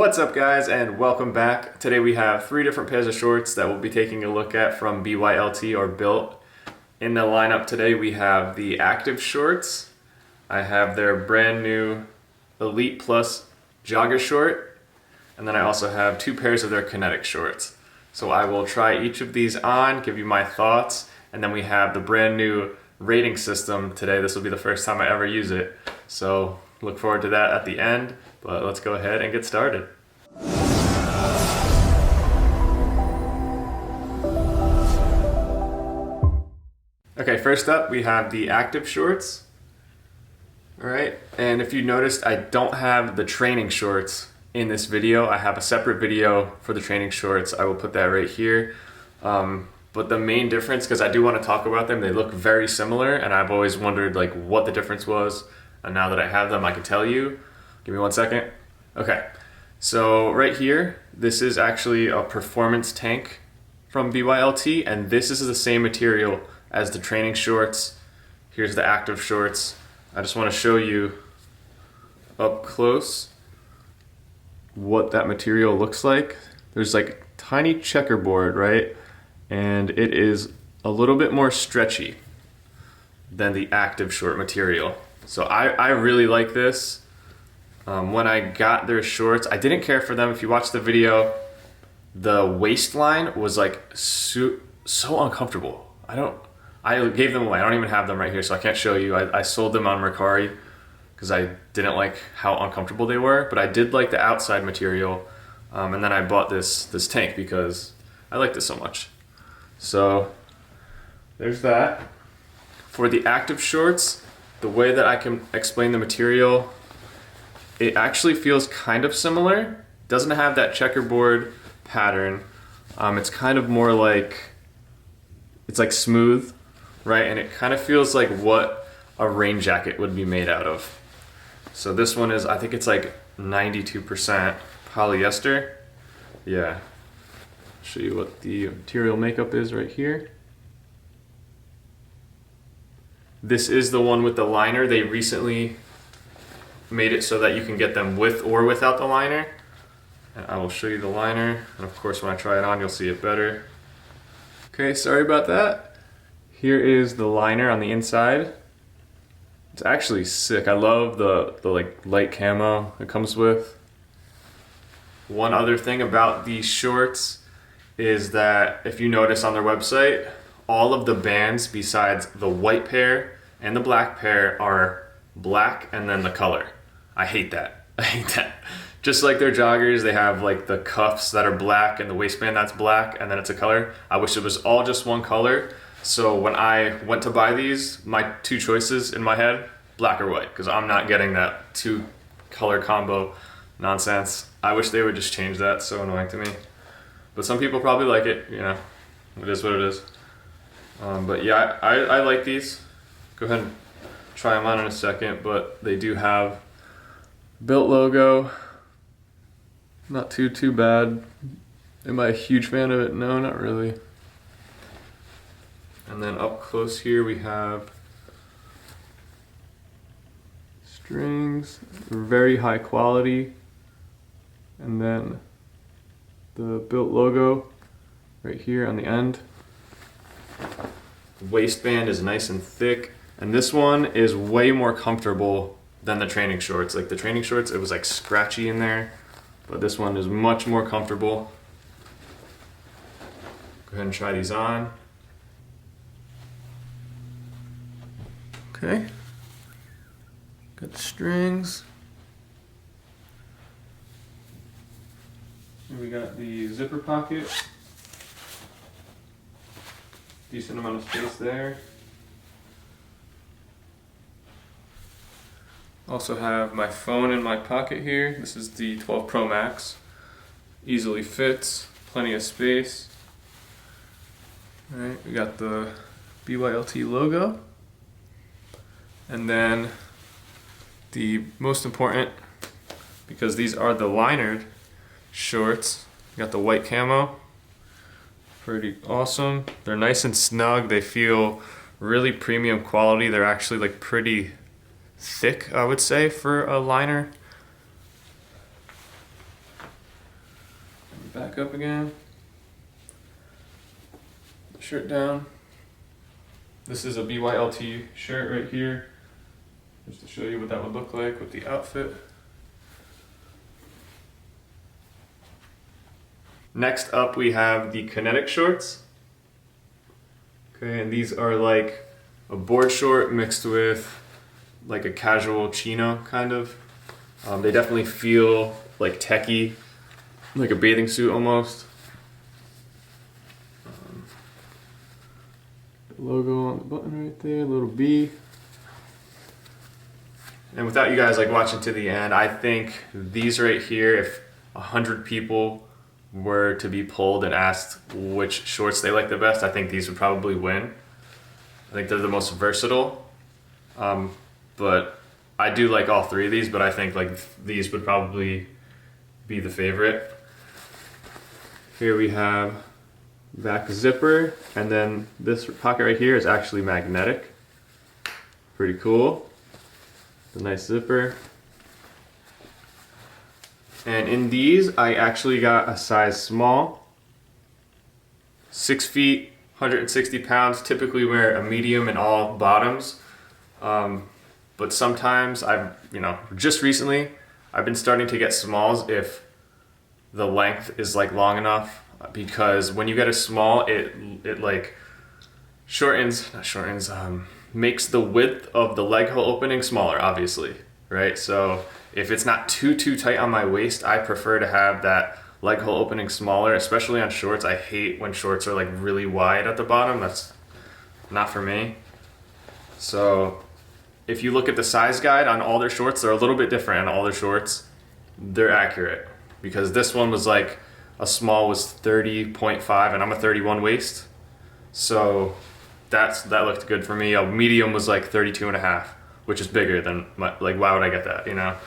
What's up guys, and welcome back. Today we have 3 different pairs of shorts that we'll be taking a look at from Bylt or Bylt. In the lineup today we have the active shorts. I have their brand new Elite Plus Jogger short, and then I also have 2 pairs of their Kinetic shorts. So I will try each of these on, give you my thoughts, and then we have the brand new rating system today. This will be the first time I ever use it, so look forward to that at the end. But let's go ahead and get started. Okay, first up we have the active shorts. Alright, and if you noticed, I don't have the training shorts in this video. I have a separate video for the training shorts. I will put that right here. But the main difference, because I do want to talk about them, they look very similar, and I've always wondered like what the difference was, and now that I have them I can tell you. Give me 1 second. Okay, so right here, this is actually a performance tank from Bylt, and this is the same material as the training shorts. Here's the active shorts. I just want to show you up close what that material looks like. There's like tiny checkerboard, right? And it is a little bit more stretchy than the active short material. So I really like this. When I got their shorts, I didn't care for them. If you watch the video, the waistline was like so uncomfortable. I gave them away. I don't even have them right here, so I can't show you. I sold them on Mercari because I didn't like how uncomfortable they were, but I did like the outside material. And then I bought this tank because I liked it so much. So there's that. For the active shorts, the way that I can explain the material, it actually feels kind of similar. Doesn't have that checkerboard pattern. It's kind of more like, it's like smooth, right? And it kind of feels like what a rain jacket would be made out of. So this one is, I think it's like 92% polyester. Yeah. Show you what the material makeup is right here. This is the one with the liner. They recently made it so that you can get them with or without the liner. And I will show you the liner. And of course, when I try it on, you'll see it better. Okay, sorry about that. Here is the liner on the inside. It's actually sick. I love the like light camo it comes with. One other thing about these shorts is that if you notice on their website, all of the bands besides the white pair and the black pair are black and then the color. I hate that. I hate that. Just like their joggers, they have like the cuffs that are black and the waistband that's black and then it's a color. I wish it was all just one color. So when I went to buy these, my 2 choices in my head, black or white, because I'm not getting that 2 color combo nonsense. I wish they would just change that. It's so annoying to me. But some people probably like it, you know. It is what it is. But yeah, I like these. Go ahead and try them on in a second, but they do have Bylt logo. Not too bad. Am I a huge fan of it? No, not really. And then up close here we have strings, very high quality. And then the Bylt logo right here on the end. The waistband is nice and thick. And this one is way more comfortable than the training shorts. Like the training shorts, it was like scratchy in there, but this one is much more comfortable. Go ahead and try these on. Okay. Got the strings. And we got the zipper pocket. Decent amount of space there. Also have my phone in my pocket here. This is the 12 Pro Max. Easily fits, plenty of space. Alright, we got the Bylt logo. And then the most important, because these are the linered shorts, we got the white camo. Pretty awesome. They're nice and snug. They feel really premium quality. They're actually like pretty thick, I would say, for a liner. Back up again. Shirt down. This is a BYLT shirt right here. Just to show you what that would look like with the outfit. Next up we have the Kinetic shorts. Okay, and these are like a board short mixed with like a casual chino kind of. They definitely feel like techie, like a bathing suit almost. Logo on the button right there, little B. And without you guys like watching to the end, I think these right here, if 100 people were to be polled and asked which shorts they like the best, I think these would probably win. I think they're the most versatile. But I do like all three of these, but I think like these would probably be the favorite. Here we have back zipper, and then this pocket right here is actually magnetic. Pretty cool. The nice zipper. And in these, I actually got a size small. 6 feet, 160 pounds. Typically wear a medium in all bottoms. But sometimes just recently, I've been starting to get smalls if the length is like long enough. Because when you get a small, it like makes the width of the leg hole opening smaller, obviously, right? So if it's not too tight on my waist, I prefer to have that leg hole opening smaller, especially on shorts. I hate when shorts are like really wide at the bottom. That's not for me. So if you look at the size guide on all their shorts, they're a little bit different on all their shorts. They're accurate because this one was like, a small was 30.5 and I'm a 31 waist. So that looked good for me. A medium was like 32.5, which is bigger than like why would I get that, you know?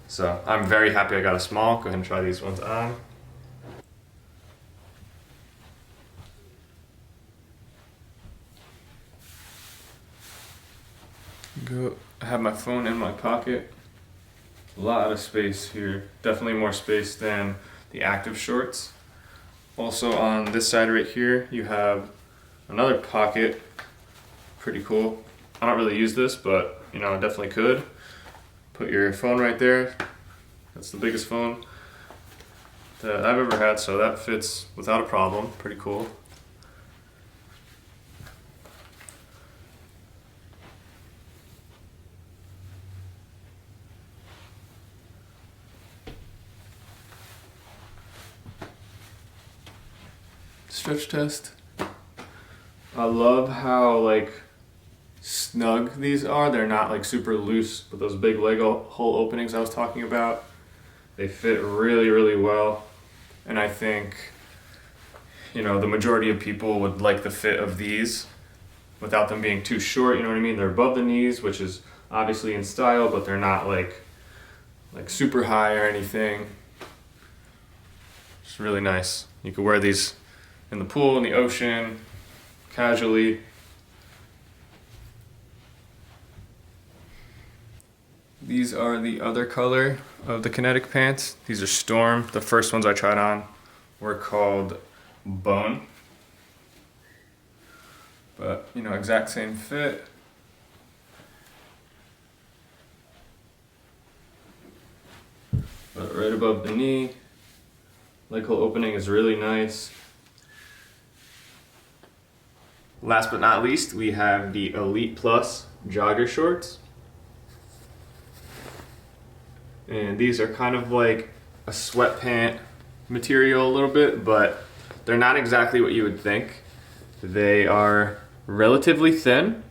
So I'm very happy I got a small. Go ahead and try these ones on. I have my phone in my pocket. A lot of space here. Definitely more space than the active shorts. Also on this side right here, you have another pocket. Pretty cool. I don't really use this, but I definitely could. Put your phone right there. That's the biggest phone that I've ever had, so that fits without a problem. Pretty cool. Stretch test. I love how like snug these are. They're not like super loose with those big leg hole openings I was talking about. They fit really well, and I think the majority of people would like the fit of these without them being too short, you know what I mean? They're above the knees, which is obviously in style, but they're not like super high or anything. It's really nice. You could wear these in the pool, in the ocean, casually. These are the other color of the Kinetic pants. These are Storm. The first ones I tried on were called Bone. But, exact same fit. But right above the knee. Leg hole opening is really nice. Last but not least, we have the Elite Plus jogger shorts. And these are kind of like a sweatpant material a little bit, but they're not exactly what you would think. They are relatively thin,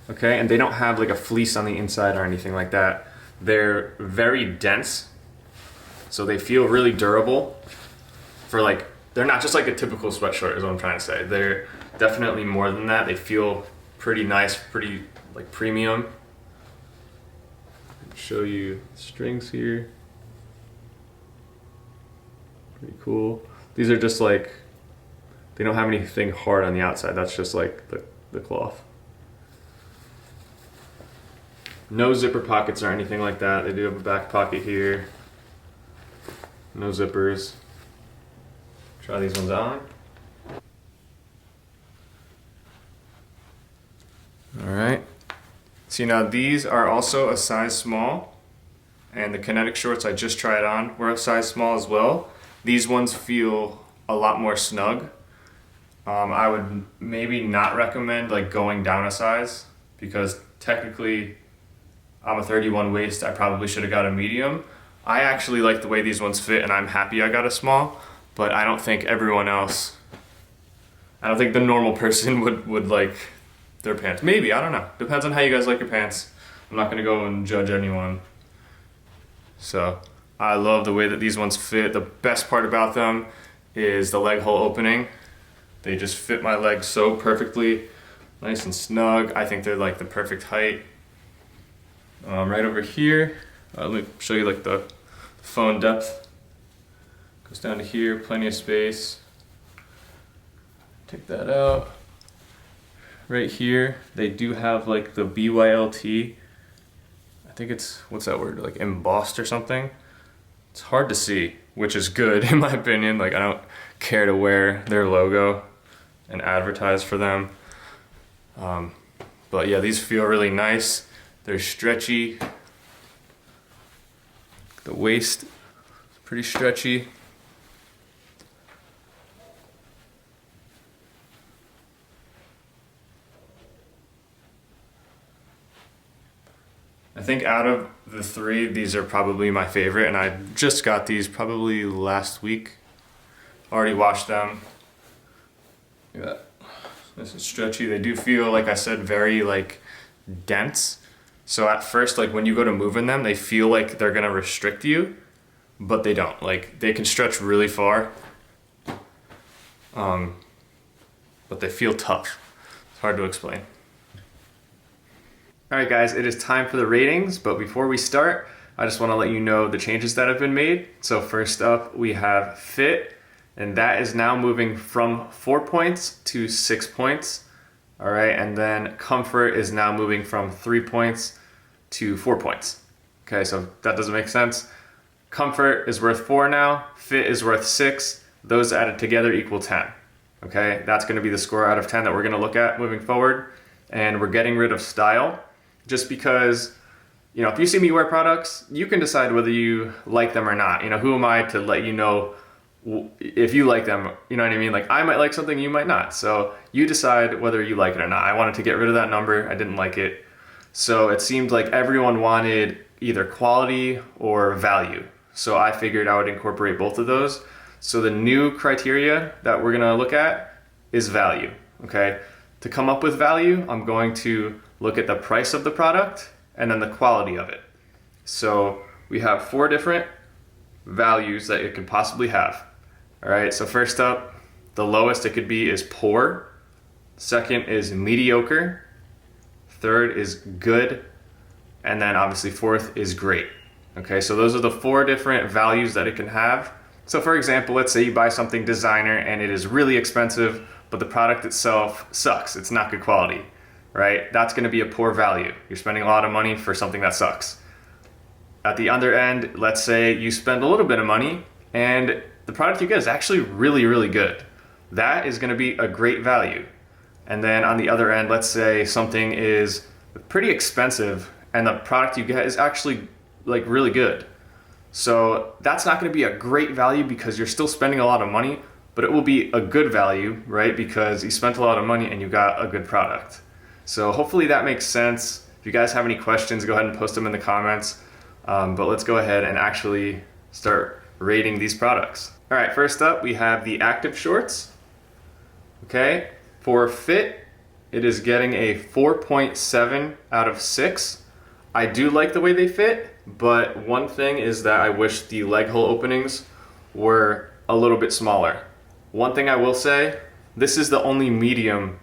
okay? And they don't have like a fleece on the inside or anything like that. They're very dense, so they feel really durable. They're not just like a typical sweatshirt is what I'm trying to say. They're definitely more than that. They feel pretty nice, pretty like premium. Show you the strings here. Pretty cool. These are just like, they don't have anything hard on the outside. That's just like the cloth. No zipper pockets or anything like that. They do have a back pocket here. No zippers. Try these ones on. All right. See, now these are also a size small, and the Kinetic shorts I just tried on were a size small as well. These ones feel a lot more snug. I would maybe not recommend like going down a size, because technically I'm a 31 waist. I probably should have got a medium. I actually like the way these ones fit, and I'm happy I got a small, but I don't think everyone else, I don't think the normal person would like their pants. Maybe, I don't know. Depends on how you guys like your pants. I'm not gonna go and judge anyone. So I love the way that these ones fit. The best part about them is the leg hole opening. They just fit my leg so perfectly, nice and snug. I think they're like the perfect height. Right over here, let me show you like the phone depth. Goes down to here, plenty of space. Take that out. Right here, they do have like the BYLT. I think it's, what's that word, like embossed or something? It's hard to see, which is good in my opinion. Like, I don't care to wear their logo and advertise for them. But yeah, these feel really nice. They're stretchy. The waist is pretty stretchy. I think out of the three, these are probably my favorite, and I just got these probably last week. Already washed them. Look at that. Nice and stretchy. They do feel, like I said, very like dense. So at first, like when you go to move in them, they feel like they're gonna restrict you, but they don't. Like, they can stretch really far, but they feel tough. It's hard to explain. All right, guys, it is time for the ratings, but before we start, I just want to let you know the changes that have been made. So first up, we have fit, and that is now moving from 4 points to 6 points. All right, and then comfort is now moving from 3 points to 4 points. Okay, so that doesn't make sense. Comfort is worth 4 now, fit is worth 6. Those added together equal 10. Okay, that's gonna be the score out of 10 that we're gonna look at moving forward. And we're getting rid of style, just because, you know, if you see me wear products, you can decide whether you like them or not. You know, who am I to let you know if you like them? You know what I mean? Like, I might like something, you might not. So you decide whether you like it or not. I wanted to get rid of that number. I didn't like it. So it seemed like everyone wanted either quality or value. So I figured I would incorporate both of those. So the new criteria that we're gonna look at is value, okay? To come up with value, I'm going to look at the price of the product and then the quality of it. So we have 4 different values that it could possibly have. All right, so first up, the lowest it could be is poor. Second is mediocre. Third is good. And then obviously fourth is great. Okay, so those are the 4 different values that it can have. So for example, let's say you buy something designer and it is really expensive, but the product itself sucks. It's not good quality, right? That's gonna be a poor value. You're spending a lot of money for something that sucks. At the other end, let's say you spend a little bit of money and the product you get is actually really, really good. That is gonna be a great value. And then on the other end, let's say something is pretty expensive and the product you get is actually like really good. So that's not gonna be a great value because you're still spending a lot of money, but it will be a good value, right? Because you spent a lot of money and you got a good product. So hopefully that makes sense. If you guys have any questions, go ahead and post them in the comments. But let's go ahead and actually start rating these products. All right, first up, we have the active shorts. Okay, for fit, it is getting a 4.7 out of 6. I do like the way they fit, but one thing is that I wish the leg hole openings were a little bit smaller. One thing I will say, this is the only medium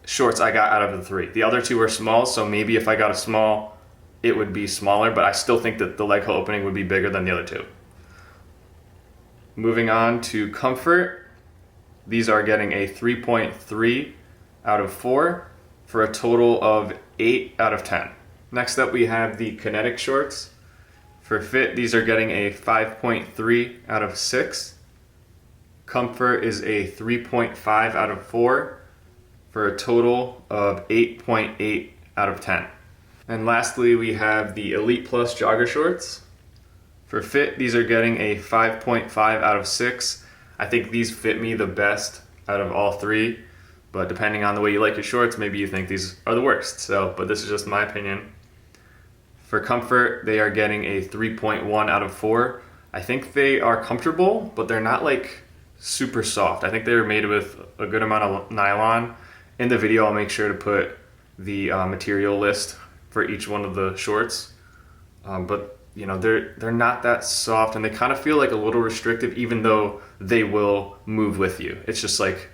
shorts I got out of the 3. The other 2 are small, so maybe if I got a small, it would be smaller, but I still think that the leg hole opening would be bigger than the other 2. Moving on to comfort, these are getting a 3.3 out of 4 for a total of 8 out of 10. Next up, we have the Kinetic shorts. For fit, these are getting a 5.3 out of 6. Comfort is a 3.5 out of 4 for a total of 8.8 out of 10. And lastly, we have the Elite Plus jogger shorts. For fit, these are getting a 5.5 out of 6. I think these fit me the best out of all three, but depending on the way you like your shorts, maybe you think these are the worst. But this is just my opinion. For comfort, they are getting a 3.1 out of 4. I think they are comfortable, but they're not like super soft. I think they're made with a good amount of nylon. In the video, I'll make sure to put the material list for each one of the shorts. But you know, they're not that soft, and they kind of feel like a little restrictive, even though they will move with you. It's just like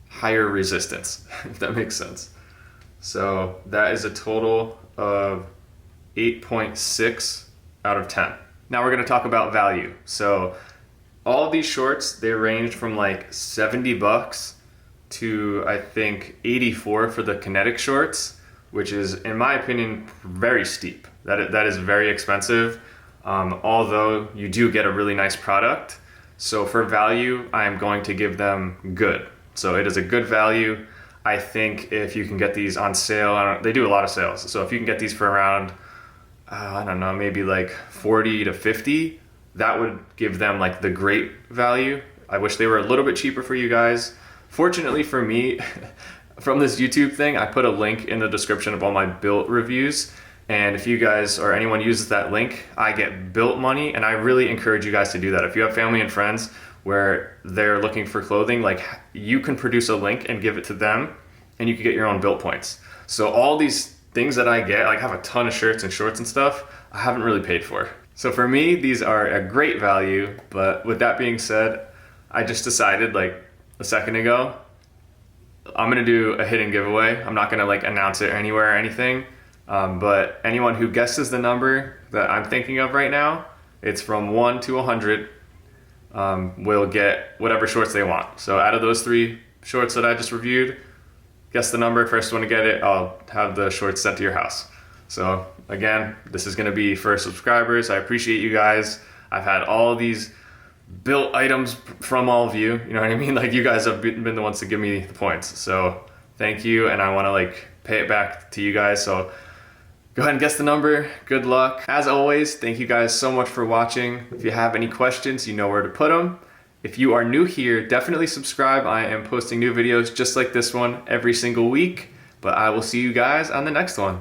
higher resistance, if that makes sense. So that is a total of 8.6 out of 10. Now we're gonna talk about value. So all of these shorts, they range from like $70 to I think 84 for the Kinetic shorts, which is, in my opinion, very steep. That is very expensive, although you do get a really nice product. So for value, I'm going to give them good. So it is a good value. I think if you can get these on sale, they do a lot of sales. So if you can get these for around, I don't know, maybe like 40 to 50, that would give them like the great value. I wish they were a little bit cheaper for you guys. Fortunately for me, from this YouTube thing, I put a link in the description of all my Bylt reviews. And if you guys or anyone uses that link, I get Bylt money, and I really encourage you guys to do that. If you have family and friends where they're looking for clothing, like, you can produce a link and give it to them, and you can get your own Bylt points. So all these things that I get, like I have a ton of shirts and shorts and stuff, I haven't really paid for. So for me, these are a great value, but with that being said, I just decided like a second ago, I'm gonna do a hidden giveaway. I'm not gonna like announce it anywhere or anything. But anyone who guesses the number that I'm thinking of right now, it's from 1 to 100, will get whatever shorts they want. So out of those 3 shorts that I just reviewed, guess the number, first one to get it, I'll have the shorts sent to your house. So again, this is gonna be for subscribers. I appreciate you guys. I've had all of these Bylt items from all of you, you know what I mean? Like, you guys have been the ones to give me the points. So thank you, and I wanna like pay it back to you guys. So go ahead and guess the number. Good luck. As always, thank you guys so much for watching. If you have any questions, you know where to put them. If you are new here, definitely subscribe. I am posting new videos just like this one every single week, but I will see you guys on the next one.